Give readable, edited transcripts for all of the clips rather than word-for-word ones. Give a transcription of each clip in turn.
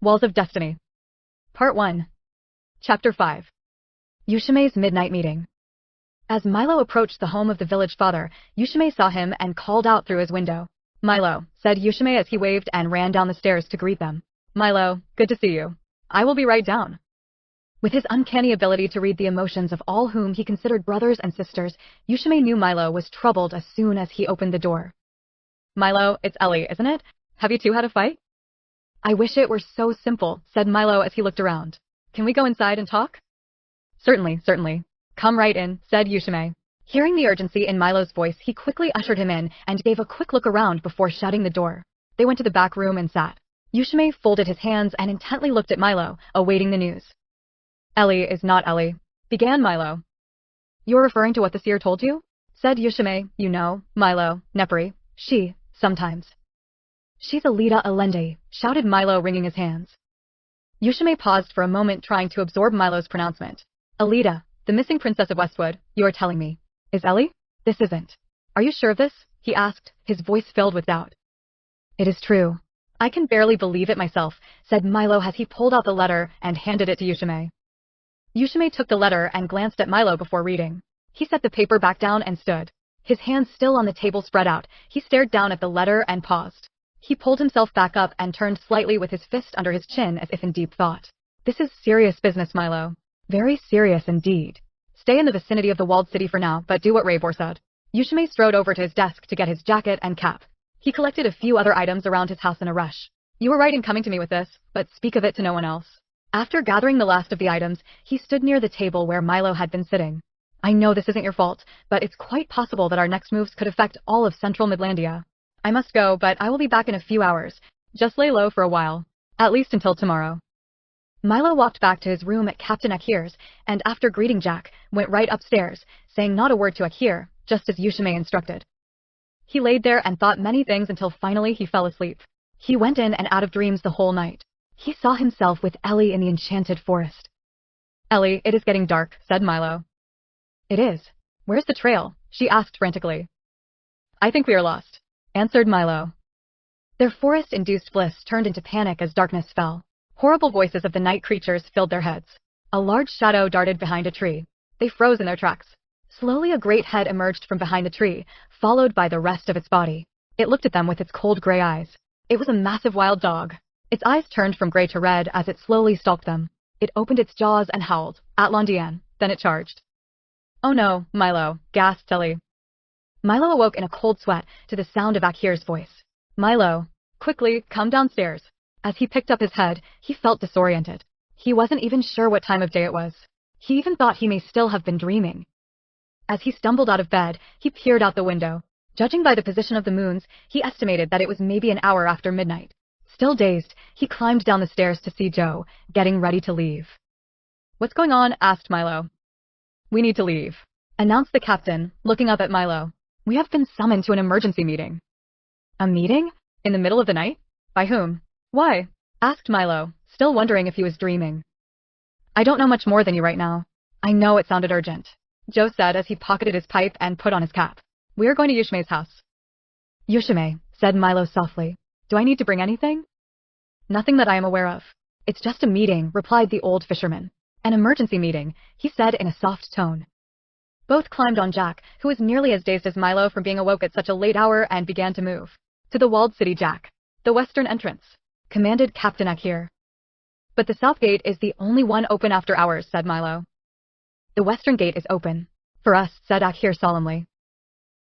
Walls of Destiny. Part 1. Chapter 5. Ushemé's Midnight Meeting. As Milo approached the home of the village father, Ushemé saw him and called out through his window. "Milo," said Ushemé as he waved and ran down the stairs to greet them. "Milo, good to see you. I will be right down." With his uncanny ability to read the emotions of all whom he considered brothers and sisters, Ushemé knew Milo was troubled as soon as he opened the door. "Milo, it's Ellie, isn't it? Have you two had a fight?" "I wish it were so simple," said Milo as he looked around. "Can we go inside and talk?" Certainly. Come right in," said Ushemé. Hearing the urgency in Milo's voice, he quickly ushered him in and gave a quick look around before shutting the door. They went to the back room and sat. Ushemé folded his hands and intently looked at Milo, awaiting the news. "Ellie is not Ellie," began Milo. "You're referring to what the seer told you?" said Ushemé. "You know, Milo, Nepri, she, sometimes." "She's Alida Allende," shouted Milo, wringing his hands. Ushemé paused for a moment, trying to absorb Milo's pronouncement. "Alida, the missing princess of Westwood, you're telling me, is Ellie? This isn't. Are you sure of this?" he asked, his voice filled with doubt. "It is true. I can barely believe it myself," said Milo as he pulled out the letter and handed it to Ushemé. Ushemé took the letter and glanced at Milo before reading. He set the paper back down and stood. His hands still on the table spread out, he stared down at the letter and paused. He pulled himself back up and turned slightly with his fist under his chin as if in deep thought. "This is serious business, Milo. Very serious indeed. Stay in the vicinity of the walled city for now, but do what Raybor said." Ushemé strode over to his desk to get his jacket and cap. He collected a few other items around his house in a rush. "You were right in coming to me with this, but speak of it to no one else." After gathering the last of the items, he stood near the table where Milo had been sitting. "I know this isn't your fault, but it's quite possible that our next moves could affect all of Central Midlandia. I must go, but I will be back in a few hours. Just lay low for a while. At least until tomorrow." Milo walked back to his room at Captain Akir's, and after greeting Jack, went right upstairs, saying not a word to Akir, just as Ushemé instructed. He laid there and thought many things until finally he fell asleep. He went in and out of dreams the whole night. He saw himself with Ellie in the enchanted forest. "Ellie, it is getting dark," said Milo. "It is. Where's the trail?" she asked frantically. "I think we are lost," answered Milo. Their forest-induced bliss turned into panic as darkness fell. Horrible voices of the night creatures filled their heads. A large shadow darted behind a tree. They froze in their tracks. Slowly a great head emerged from behind the tree, followed by the rest of its body. It looked at them with its cold gray eyes. It was a massive wild dog. Its eyes turned from gray to red as it slowly stalked them. It opened its jaws and howled, at Londian, then it charged. "Oh no, Milo," gasped Ellie. Milo awoke in a cold sweat to the sound of Akir's voice. "Milo, quickly, come downstairs." As he picked up his head, he felt disoriented. He wasn't even sure what time of day it was. He even thought he may still have been dreaming. As he stumbled out of bed, he peered out the window. Judging by the position of the moons, he estimated that it was maybe an hour after midnight. Still dazed, he climbed down the stairs to see Joe, getting ready to leave. "What's going on?" asked Milo. "We need to leave," announced the captain, looking up at Milo. "We have been summoned to an emergency meeting." "A meeting? In the middle of the night? By whom? Why?" asked Milo, still wondering if he was dreaming. "I don't know much more than you right now. I know it sounded urgent," Joe said as he pocketed his pipe and put on his cap. "We are going to Ushemé's house." "Ushemé," said Milo softly. "Do I need to bring anything?" "Nothing that I am aware of. It's just a meeting," replied the old fisherman. "An emergency meeting," he said in a soft tone. Both climbed on Jack, who was nearly as dazed as Milo from being awoke at such a late hour, and began to move. "To the walled city, Jack. The western entrance," commanded Captain Akir. "But the south gate is the only one open after hours," said Milo. "The western gate is open. For us," said Akir solemnly.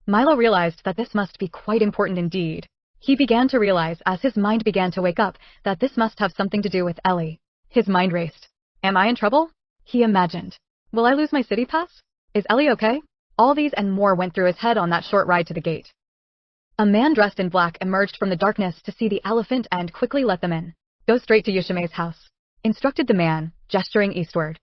Milo realized that this must be quite important indeed. He began to realize, as his mind began to wake up, that this must have something to do with Ellie. His mind raced. "Am I in trouble?" he imagined. "Will I lose my city pass? Is Ellie okay?" All these and more went through his head on that short ride to the gate. A man dressed in black emerged from the darkness to see the elephant and quickly let them in. "Go straight to Ushemé's house," instructed the man, gesturing eastward.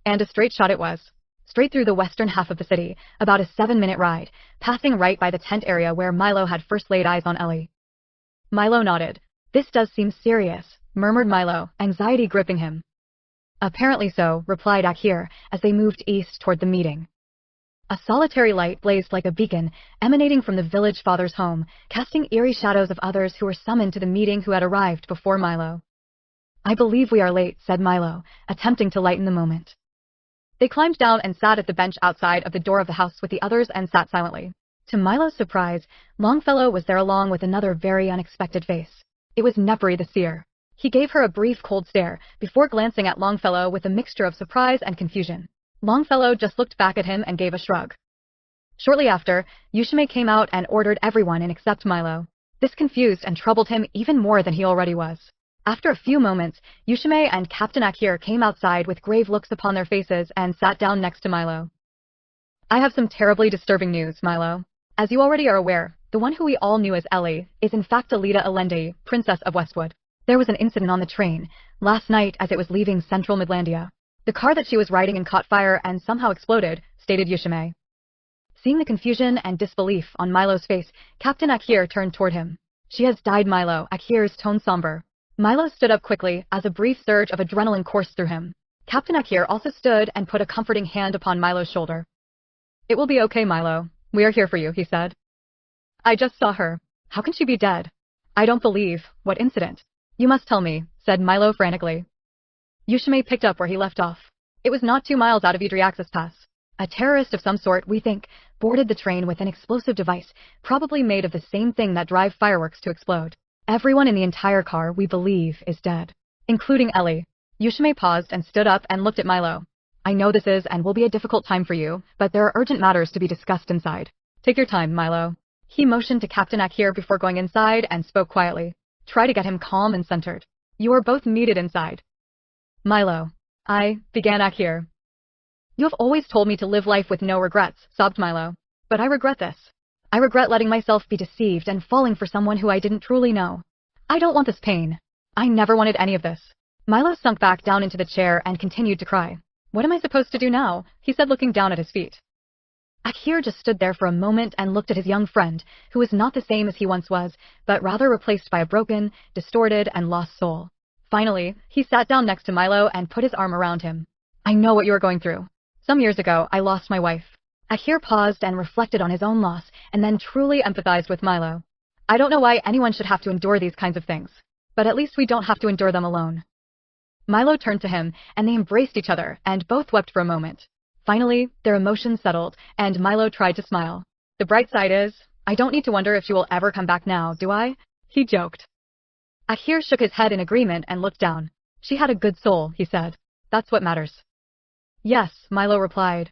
And a straight shot it was. Straight through the western half of the city, about a 7-minute ride, passing right by the tent area where Milo had first laid eyes on Ellie. Milo nodded. "This does seem serious," murmured Milo, anxiety gripping him. "Apparently so," replied Akir, as they moved east toward the meeting. A solitary light blazed like a beacon, emanating from the village father's home, casting eerie shadows of others who were summoned to the meeting who had arrived before Milo. I believe we are late, said Milo, attempting to lighten the moment. They climbed down and sat at the bench outside of the door of the house with the others and sat silently. To Milo's surprise, Longfellow was there along with another very unexpected face. It was Nepri the seer. He gave her a brief cold stare before glancing at Longfellow with a mixture of surprise and confusion. Longfellow just looked back at him and gave a shrug. Shortly after, Ushemé came out and ordered everyone in except Milo. This confused and troubled him even more than he already was. After a few moments, Ushemé and Captain Akir came outside with grave looks upon their faces and sat down next to Milo. I have some terribly disturbing news, Milo. As you already are aware, the one who we all knew as Ellie is in fact Alida Allende, Princess of Westwood. There was an incident on the train last night as it was leaving Central Midlandia. The car that she was riding in caught fire and somehow exploded, stated Ushemé. Seeing the confusion and disbelief on Milo's face, Captain Akir turned toward him. She has died, Milo, Akir's tone somber. Milo stood up quickly as a brief surge of adrenaline coursed through him. Captain Akir also stood and put a comforting hand upon Milo's shoulder. It will be okay, Milo. We are here for you, he said. I just saw her. How can she be dead? I don't believe. What incident? You must tell me, said Milo frantically. Ushemé picked up where he left off. It was not 2 miles out of Idriaxis Pass. A terrorist of some sort, we think, boarded the train with an explosive device, probably made of the same thing that drive fireworks to explode. Everyone in the entire car, we believe, is dead, including Ellie. Ushemé paused and stood up and looked at Milo. I know this is and will be a difficult time for you, but there are urgent matters to be discussed inside. Take your time, Milo. He motioned to Captain Akir before going inside and spoke quietly. Try to get him calm and centered. You are both needed inside. Milo. Began Akir. You have always told me to live life with no regrets, sobbed Milo. But I regret this. I regret letting myself be deceived and falling for someone who I didn't truly know. I don't want this pain. I never wanted any of this. Milo sunk back down into the chair and continued to cry. What am I supposed to do now? He said, looking down at his feet. Akir just stood there for a moment and looked at his young friend, who was not the same as he once was, but rather replaced by a broken, distorted, and lost soul. Finally, he sat down next to Milo and put his arm around him. I know what you are going through. Some years ago, I lost my wife. Akir paused and reflected on his own loss, and then truly empathized with Milo. I don't know why anyone should have to endure these kinds of things, but at least we don't have to endure them alone. Milo turned to him, and they embraced each other, and both wept for a moment. Finally, their emotions settled, and Milo tried to smile. The bright side is, I don't need to wonder if she will ever come back now, do I? He joked. Akir shook his head in agreement and looked down. She had a good soul, he said. That's what matters. Yes, Milo replied.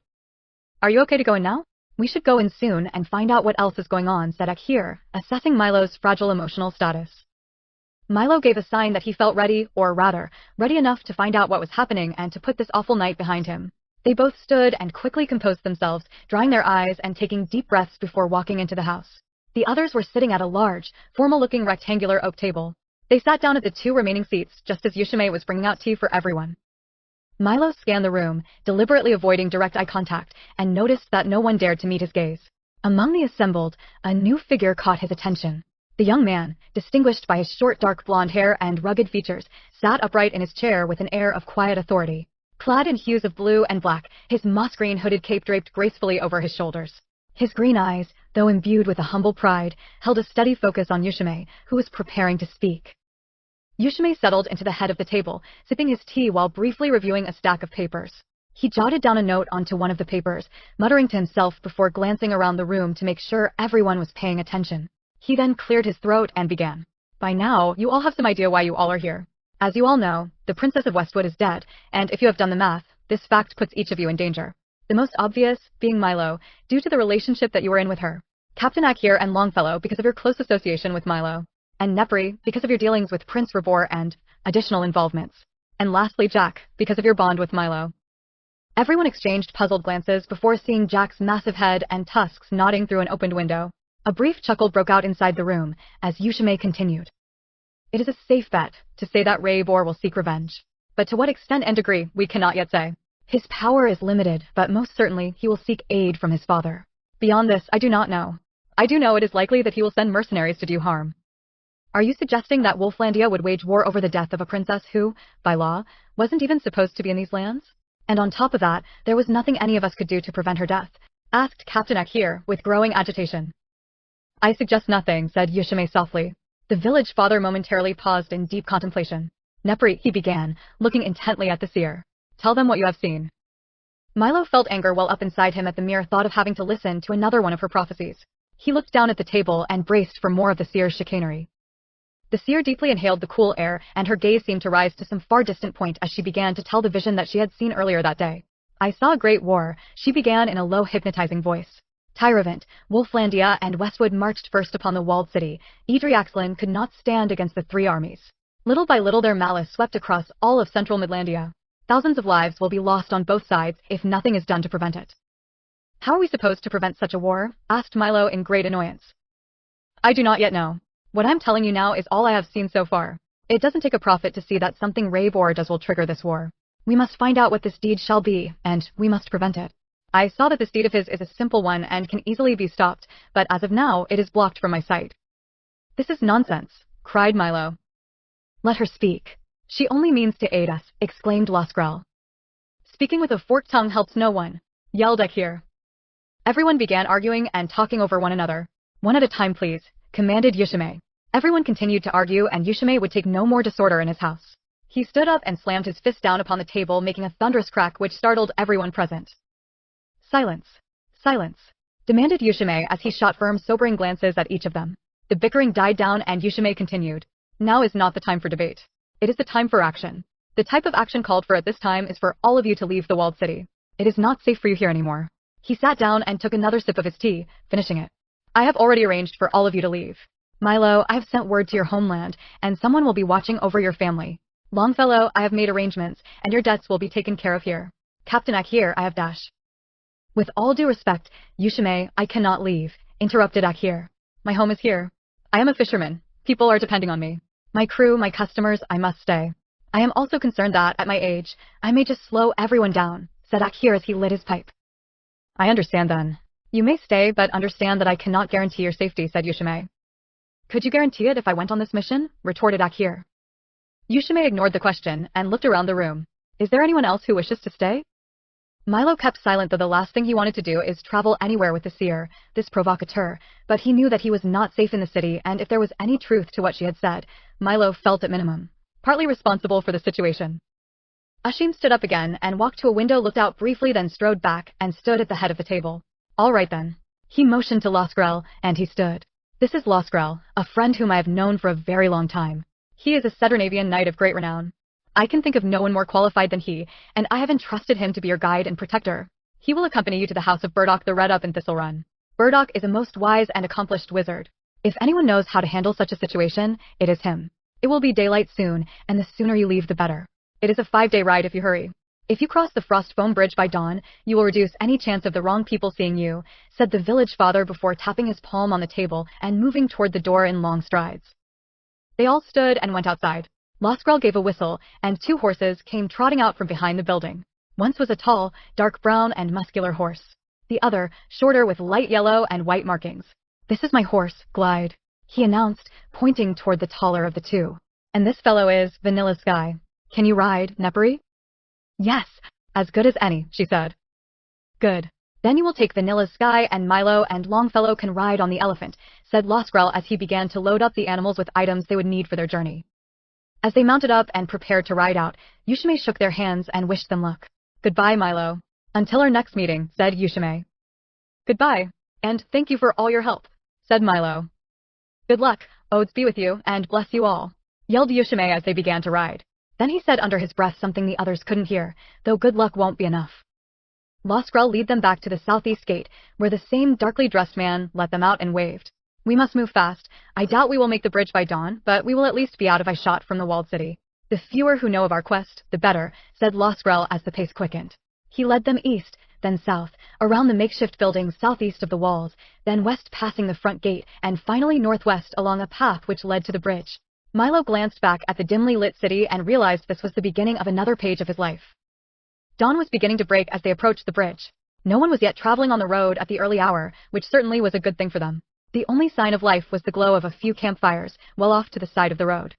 Are you okay to go in now? We should go in soon and find out what else is going on, said Akir, assessing Milo's fragile emotional status. Milo gave a sign that he felt ready, or rather, ready enough to find out what was happening and to put this awful night behind him. They both stood and quickly composed themselves, drying their eyes and taking deep breaths before walking into the house. The others were sitting at a large, formal-looking rectangular oak table. They sat down at the 2 remaining seats just as Ushemé was bringing out tea for everyone. Milo scanned the room, deliberately avoiding direct eye contact, and noticed that no one dared to meet his gaze. Among the assembled, a new figure caught his attention. The young man, distinguished by his short dark blonde hair and rugged features, sat upright in his chair with an air of quiet authority. Clad in hues of blue and black, his moss-green hooded cape draped gracefully over his shoulders. His green eyes, though imbued with a humble pride, held a steady focus on Ushemé, who was preparing to speak. Ushemé settled into the head of the table, sipping his tea while briefly reviewing a stack of papers. He jotted down a note onto one of the papers, muttering to himself before glancing around the room to make sure everyone was paying attention. He then cleared his throat and began. By now, you all have some idea why you all are here. As you all know, the Princess of Westwood is dead, and if you have done the math, this fact puts each of you in danger. The most obvious being Milo, due to the relationship that you were in with her. Captain Akir and Longfellow because of your close association with Milo. And Nepri because of your dealings with Prince Rabor and additional involvements. And lastly Jack, because of your bond with Milo. Everyone exchanged puzzled glances before seeing Jack's massive head and tusks nodding through an opened window. A brief chuckle broke out inside the room as Ushemé continued. It is a safe bet to say that Rabor will seek revenge. But to what extent and degree, we cannot yet say. His power is limited, but most certainly he will seek aid from his father. Beyond this, I do not know. I do know it is likely that he will send mercenaries to do harm. Are you suggesting that Wolflandia would wage war over the death of a princess who, by law, wasn't even supposed to be in these lands? And on top of that, there was nothing any of us could do to prevent her death? Asked Captain Akir with growing agitation. I suggest nothing, said Ushemé softly. The village father momentarily paused in deep contemplation. Nepri, he began, looking intently at the seer. Tell them what you have seen. Milo felt anger well up inside him at the mere thought of having to listen to another one of her prophecies. He looked down at the table and braced for more of the seer's chicanery. The seer deeply inhaled the cool air, and her gaze seemed to rise to some far distant point as she began to tell the vision that she had seen earlier that day. I saw a great war, she began in a low hypnotizing voice. Tyrevant, Wolflandia, and Westwood marched first upon the walled city. Edriaxlin could not stand against the three armies. Little by little their malice swept across all of central Midlandia. Thousands of lives will be lost on both sides if nothing is done to prevent it. How are we supposed to prevent such a war? Asked Milo in great annoyance. I do not yet know. What I'm telling you now is all I have seen so far. It doesn't take a prophet to see that something Raybor does will trigger this war. We must find out what this deed shall be, and we must prevent it. I saw that this deed of his is a simple one and can easily be stopped, but as of now, it is blocked from my sight. This is nonsense, cried Milo. Let her speak. She only means to aid us, exclaimed Losgrel. Speaking with a forked tongue helps no one, yelled Akir. Everyone began arguing and talking over one another. One at a time, please, commanded Ushemé. Everyone continued to argue, and Ushemé would take no more disorder in his house. He stood up and slammed his fist down upon the table, making a thunderous crack which startled everyone present. Silence! Silence! Demanded Ushemé as he shot firm, sobering glances at each of them. The bickering died down and Ushemé continued. Now is not the time for debate. It is the time for action. The type of action called for at this time is for all of you to leave the walled city. It is not safe for you here anymore. He sat down and took another sip of his tea, finishing it. I have already arranged for all of you to leave. Milo, I have sent word to your homeland, and someone will be watching over your family. Longfellow, I have made arrangements, and your debts will be taken care of here. Captain Akir, I have dash. With all due respect, Ushemé, I cannot leave, interrupted Akir. My home is here. I am a fisherman. People are depending on me. My crew, my customers, I must stay. I am also concerned that, at my age, I may just slow everyone down, said Akir as he lit his pipe. I understand then. You may stay, but understand that I cannot guarantee your safety, said Ushemé. Could you guarantee it if I went on this mission? Retorted Akir. Ushemé ignored the question and looked around the room. Is there anyone else who wishes to stay? Milo kept silent, though the last thing he wanted to do is travel anywhere with the seer, this provocateur, but he knew that he was not safe in the city, and if there was any truth to what she had said, Milo felt at minimum partly responsible for the situation. Ushemé stood up again and walked to a window, looked out briefly, then strode back and stood at the head of the table. All right then. He motioned to Losgrel, and he stood. This is Losgrel, a friend whom I have known for a very long time. He is a Sedurnavian knight of great renown. I can think of no one more qualified than he, and I have entrusted him to be your guide and protector. He will accompany you to the house of Burdock the Red up in Thistle Run. Burdock is a most wise and accomplished wizard. If anyone knows how to handle such a situation, it is him. It will be daylight soon, and the sooner you leave the better. It is a 5-day ride if you hurry. If you cross the Frost Foam Bridge by dawn, you will reduce any chance of the wrong people seeing you, said the village father before tapping his palm on the table and moving toward the door in long strides. They all stood and went outside. Losgrel gave a whistle, and 2 horses came trotting out from behind the building. Once was a tall, dark brown and muscular horse. The other, shorter with light yellow and white markings. This is my horse, Glide, he announced, pointing toward the taller of the 2. And this fellow is Vanilla Sky. Can you ride, Nepri? Yes, as good as any, she said. Good. Then you will take Vanilla Sky, and Milo and Longfellow can ride on the elephant, said Losgrel as he began to load up the animals with items they would need for their journey. As they mounted up and prepared to ride out, Ushemé shook their hands and wished them luck. Goodbye, Milo. Until our next meeting, said Ushemé. Goodbye, and thank you for all your help, said Milo. Good luck, odes be with you, and bless you all, yelled Ushemé as they began to ride. Then he said under his breath something the others couldn't hear, though good luck won't be enough. Losgrel led them back to the southeast gate, where the same darkly dressed man let them out and waved. We must move fast. I doubt we will make the bridge by dawn, but we will at least be out of eyeshot from the walled city. The fewer who know of our quest, the better, said Losgrel as the pace quickened. He led them east, then south, around the makeshift buildings southeast of the walls, then west passing the front gate, and finally northwest along a path which led to the bridge. Milo glanced back at the dimly lit city and realized this was the beginning of another page of his life. Dawn was beginning to break as they approached the bridge. No one was yet traveling on the road at the early hour, which certainly was a good thing for them. The only sign of life was the glow of a few campfires, well off to the side of the road.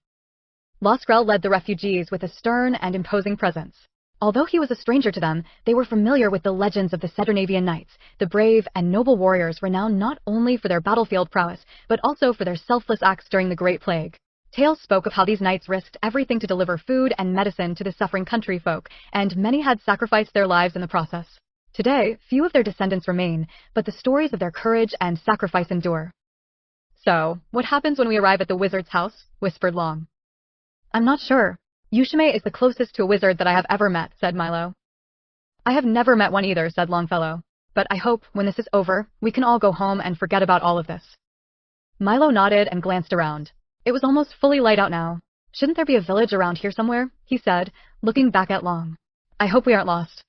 Losgrel led the refugees with a stern and imposing presence. Although he was a stranger to them, they were familiar with the legends of the Sedurnavian knights, the brave and noble warriors renowned not only for their battlefield prowess, but also for their selfless acts during the Great Plague. Tales spoke of how these knights risked everything to deliver food and medicine to the suffering country folk, and many had sacrificed their lives in the process. Today, few of their descendants remain, but the stories of their courage and sacrifice endure. "So, what happens when we arrive at the wizard's house?" whispered Long. "I'm not sure. Ushemé is the closest to a wizard that I have ever met," said Milo. "I have never met one either," said Longfellow. "But I hope, when this is over, we can all go home and forget about all of this." Milo nodded and glanced around. It was almost fully light out now. "Shouldn't there be a village around here somewhere?" he said, looking back at Long. "I hope we aren't lost."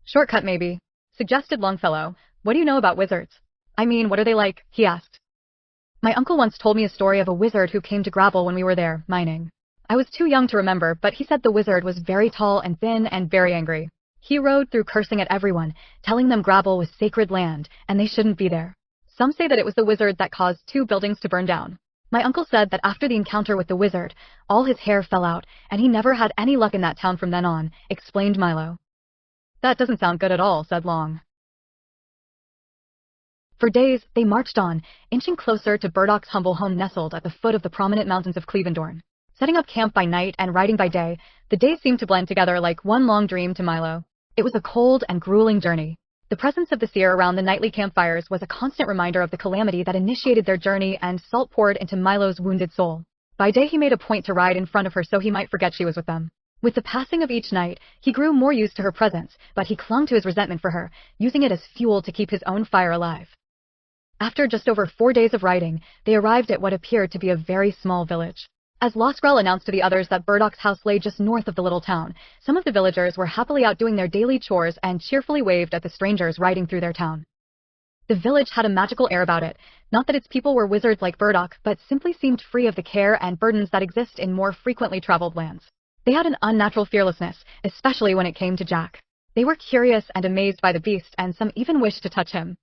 "Shortcut maybe," suggested Longfellow. "What do you know about wizards? I mean, what are they like?" he asked. "My uncle once told me a story of a wizard who came to Gravel when we were there, mining. I was too young to remember, but he said the wizard was very tall and thin and very angry. He rode through cursing at everyone, telling them Gravel was sacred land, and they shouldn't be there. Some say that it was the wizard that caused 2 buildings to burn down. My uncle said that after the encounter with the wizard, all his hair fell out, and he never had any luck in that town from then on," explained Milo. "That doesn't sound good at all," said Long. For days, they marched on, inching closer to Burdock's humble home nestled at the foot of the prominent mountains of Clevendorn. Setting up camp by night and riding by day, the days seemed to blend together like one long dream to Milo. It was a cold and grueling journey. The presence of the seer around the nightly campfires was a constant reminder of the calamity that initiated their journey, and salt poured into Milo's wounded soul. By day he made a point to ride in front of her so he might forget she was with them. With the passing of each night, he grew more used to her presence, but he clung to his resentment for her, using it as fuel to keep his own fire alive. After just over 4 days of riding, they arrived at what appeared to be a very small village. As Losgrel announced to the others that Burdock's house lay just north of the little town, some of the villagers were happily out doing their daily chores and cheerfully waved at the strangers riding through their town. The village had a magical air about it, not that its people were wizards like Burdock, but simply seemed free of the care and burdens that exist in more frequently traveled lands. They had an unnatural fearlessness, especially when it came to Jack. They were curious and amazed by the beast, and some even wished to touch him.